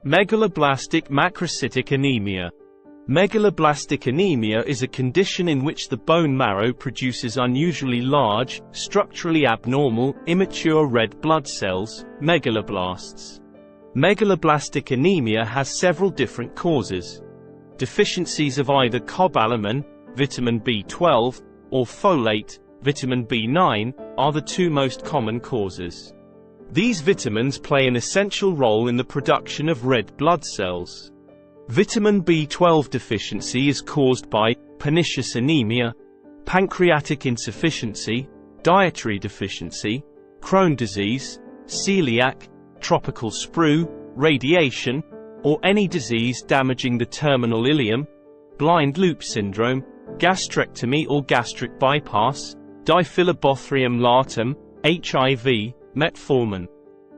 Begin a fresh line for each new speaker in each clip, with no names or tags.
Megaloblastic macrocytic anemia. Megaloblastic anemia is a condition in which the bone marrow produces unusually large, structurally abnormal, immature red blood cells, megaloblasts. Megaloblastic anemia has several different causes. Deficiencies of either cobalamin, vitamin B12, or folate, vitamin B9, are the two most common causes. These vitamins play an essential role in the production of red blood cells. Vitamin B12 deficiency is caused by pernicious anemia, pancreatic insufficiency, dietary deficiency, Crohn's disease, celiac, tropical sprue, radiation, or any disease damaging the terminal ileum, blind loop syndrome, gastrectomy or gastric bypass, Diphyllobothrium latum, HIV, metformin.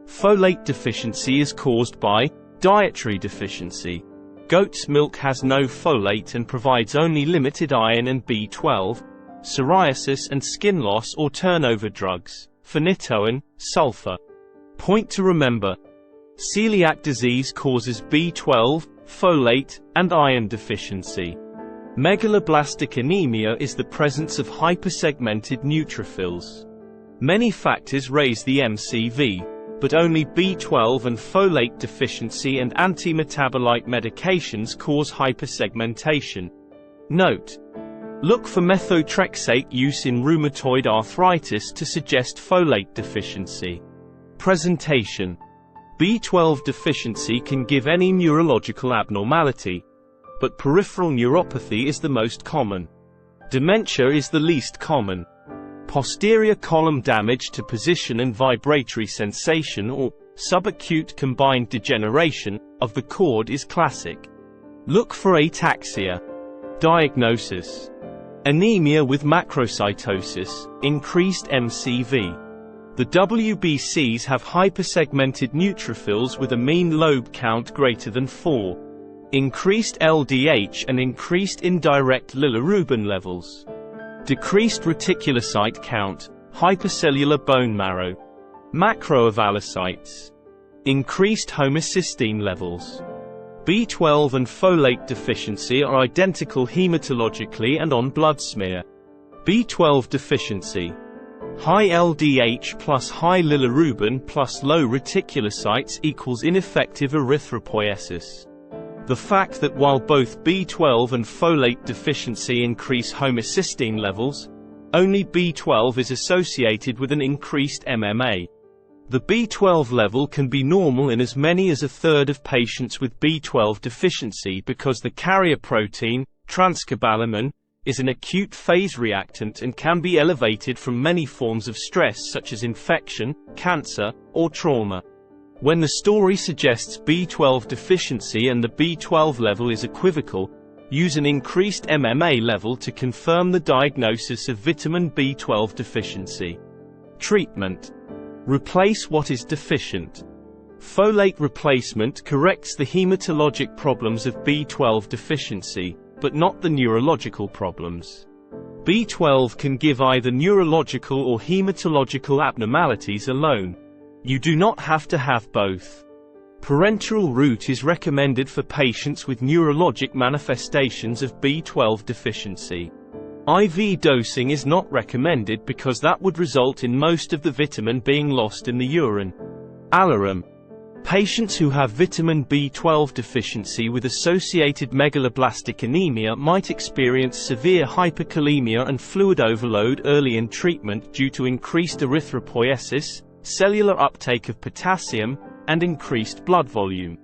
Folate deficiency is caused by dietary deficiency. Goat's milk has no folate and provides only limited iron and B12. Psoriasis and skin loss or turnover drugs, phenytoin, sulfur. Point to remember: celiac disease causes B12, folate, and iron deficiency. Megaloblastic anemia is the presence of hypersegmented neutrophils. Many factors raise the MCV, but only B12 and folate deficiency and anti-metabolite medications cause hypersegmentation. Note: look for methotrexate use in rheumatoid arthritis to suggest folate deficiency. Presentation: B12 deficiency can give any neurological abnormality, but peripheral neuropathy is the most common. Dementia is the least common. Posterior column damage to position and vibratory sensation or subacute combined degeneration of the cord is classic. Look for ataxia. Diagnosis: anemia with macrocytosis, increased MCV. The WBCs have hypersegmented neutrophils with a mean lobe count greater than 4. Increased LDH and increased indirect bilirubin levels. Decreased reticulocyte count, hypercellular bone marrow. Macroavalocytes. Increased homocysteine levels. B12 and folate deficiency are identical hematologically and on blood smear. B12 deficiency: high LDH plus high bilirubin plus low reticulocytes equals ineffective erythropoiesis. The fact that while both B12 and folate deficiency increase homocysteine levels, only B12 is associated with an increased MMA. The B12 level can be normal in as many as a third of patients with B12 deficiency because the carrier protein, transcobalamin, is an acute phase reactant and can be elevated from many forms of stress such as infection, cancer, or trauma. When the story suggests B12 deficiency and the B12 level is equivocal, use an increased MMA level to confirm the diagnosis of vitamin B12 deficiency. Treatment: replace what is deficient. Folate replacement corrects the hematologic problems of B12 deficiency, but not the neurological problems. B12 can give either neurological or hematological abnormalities alone. You do not have to have both. Parenteral route is recommended for patients with neurologic manifestations of B12 deficiency. IV dosing is not recommended because that would result in most of the vitamin being lost in the urine. Alarum. Patients who have vitamin B12 deficiency with associated megaloblastic anemia might experience severe hyperkalemia and fluid overload early in treatment due to increased erythropoiesis, cellular uptake of potassium, and increased blood volume.